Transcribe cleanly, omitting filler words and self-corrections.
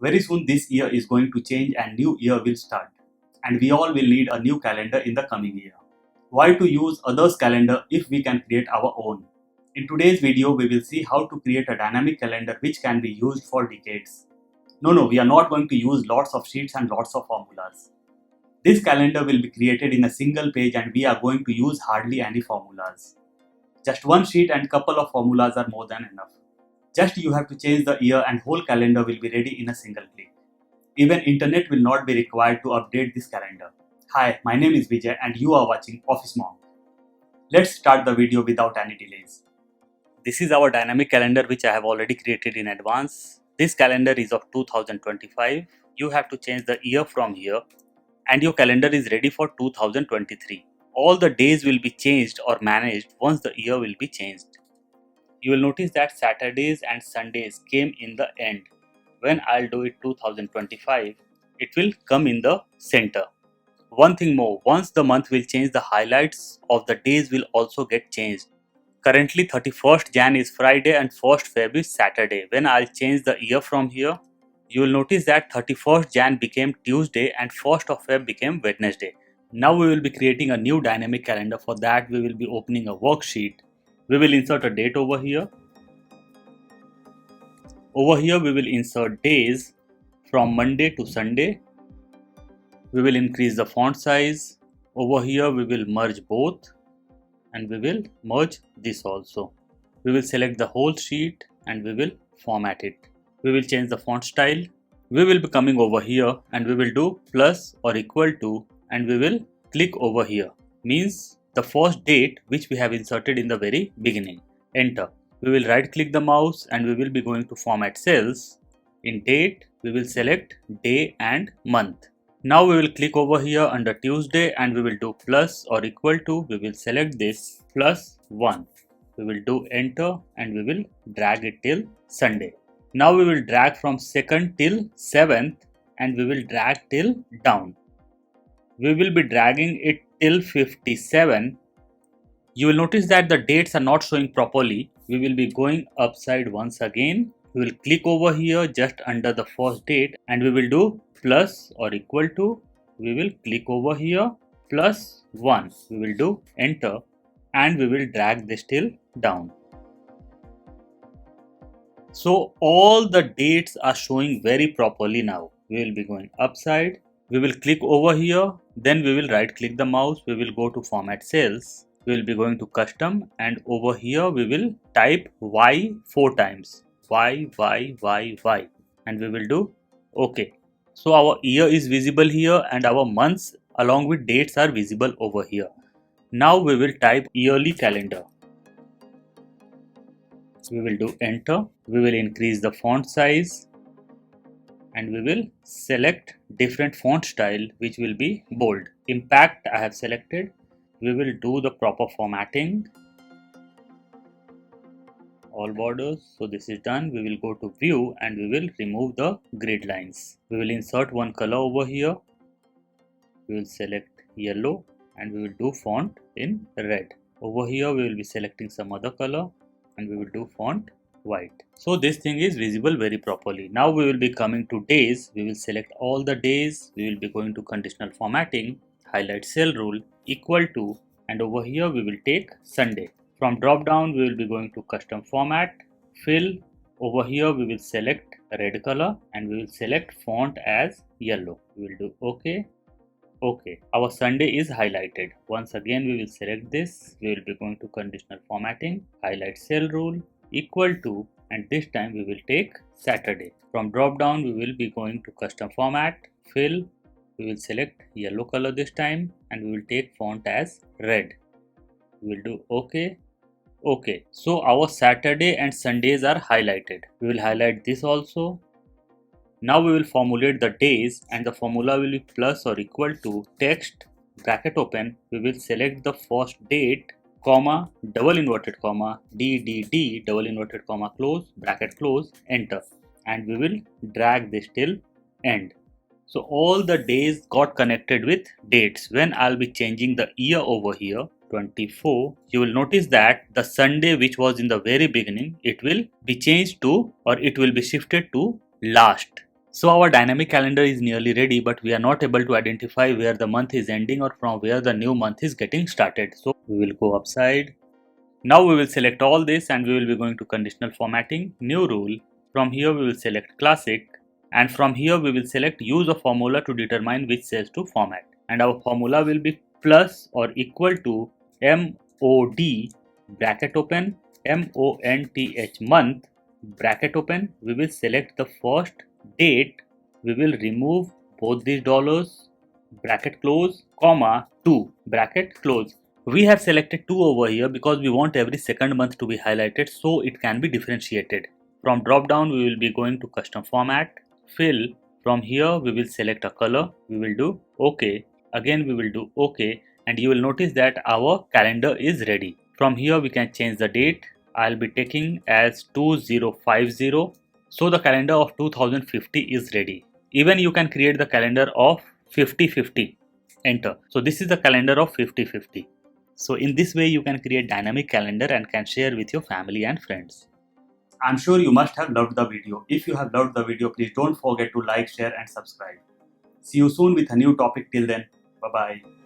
Very soon this year is going to change and new year will start. And we all will need a new calendar in the coming year. Why to use others' calendar if we can create our own? In today's video, we will see how to create a dynamic calendar which can be used for decades. No, we are not going to use lots of sheets and lots of formulas. This calendar will be created in a single page and we are going to use hardly any formulas. Just one sheet and couple of formulas are more than enough. Just you have to change the year and whole calendar will be ready in a single click. Even internet will not be required to update this calendar. Hi, my name is Vijay and you are watching Office Monk. Let's start the video without any delays. This is our dynamic calendar which I have already created in advance. This calendar is of 2025. You have to change the year from here and your calendar is ready for 2023. All the days will be changed or managed once the year will be changed. You will notice that Saturdays and Sundays came in the end. When I'll do it 2025, it will come in the center. One thing more, once the month will change, the highlights of the days will also get changed. Currently 31st Jan is Friday and 1st Feb is Saturday. When I'll change the year from here, you will notice that 31st Jan became Tuesday and 1st of Feb became Wednesday. Now we will be creating a new dynamic calendar. For that we will be opening a worksheet. We will insert a date over here. Over here we will insert days from Monday to Sunday. We will increase the font size. Over here we will merge both and we will merge this also. We will select the whole sheet and we will format it. We will change the font style. We will be coming over here and we will do plus or equal to and we will click over here. Means the first date which we have inserted in the very beginning. Enter. We will right click the mouse and we will be going to format cells. In date we will select day and month. Now we will click over here under Tuesday and we will do plus or equal to. We will select this plus 1. We will do enter and we will drag it till Sunday. Now we will drag from 2nd till 7th and we will drag till down. We will be dragging it till 57. You will notice that the dates are not showing properly. We will be going upside once again. We will click over here just under the first date and we will do plus or equal to. We will click over here plus 1. We will do enter and we will drag this till down. So all the dates are showing very properly now. We will be going upside. We will click over here. Then we will right click the mouse. We will go to format cells. We will be going to custom and over here we will type Y 4 times. Y and we will do OK. So our year is visible here and our months along with dates are visible over here. Now we will type yearly calendar. We will do enter. We will increase the font size and we will select different font style which will be bold. Impact I have selected. We will do the proper formatting. All borders. So this is done. We will go to view and we will remove the grid lines. We will insert one color over here. We will select yellow and we will do font in red. Over here we will be selecting some other color and we will do font white. So this thing is visible very properly. Now we will be coming to days. We will select all the days. We will be going to conditional formatting, highlight cell rule, equal to, and over here we will take Sunday. From drop down we will be going to custom format, fill. Over here we will select red color and we will select font as yellow. We will do OK. OK. Our Sunday is highlighted. Once again we will select this. We will be going to conditional formatting, highlight cell rule, equal to, and this time we will take Saturday. From drop down we will be going to custom format, fill. We will select yellow color this time and we will take font as red. We will do OK. OK. So our Saturday and Sundays are highlighted. We will highlight this also. Now we will formulate the days and the formula will be plus or equal to text bracket open. We will select the first date, comma, double inverted comma, DDD, double inverted comma, close, bracket close, enter. And we will drag this till end. So all the days got connected with dates. When I'll be changing the year over here, 24, you will notice that the Sunday which was in the very beginning, it will be changed to, or it will be shifted to last. So our dynamic calendar is nearly ready, but we are not able to identify where the month is ending or from where the new month is getting started. So we will go upside. Now we will select all this and we will be going to conditional formatting, new rule. From here we will select classic, and from here we will select use a formula to determine which cells to format. And our formula will be plus or equal to MOD bracket open MONTH month bracket open. We will select the first date. We will remove both these dollars bracket close comma 2 bracket close. We have selected 2 over here because we want every second month to be highlighted so it can be differentiated. From drop down we will be going to custom format, fill. From here we will select a color, we will do OK, again we will do OK, and you will notice that our calendar is ready. From here we can change the date. I'll be taking as 2050, so the calendar of 2050 is ready. Even you can create the calendar of 5050, enter. So this is the calendar of 5050. So in this way you can create dynamic calendar and can share with your family and friends. I'm sure you must have loved the video. If you have loved the video, please don't forget to like, share and subscribe. See you soon with a new topic. Till then, bye bye.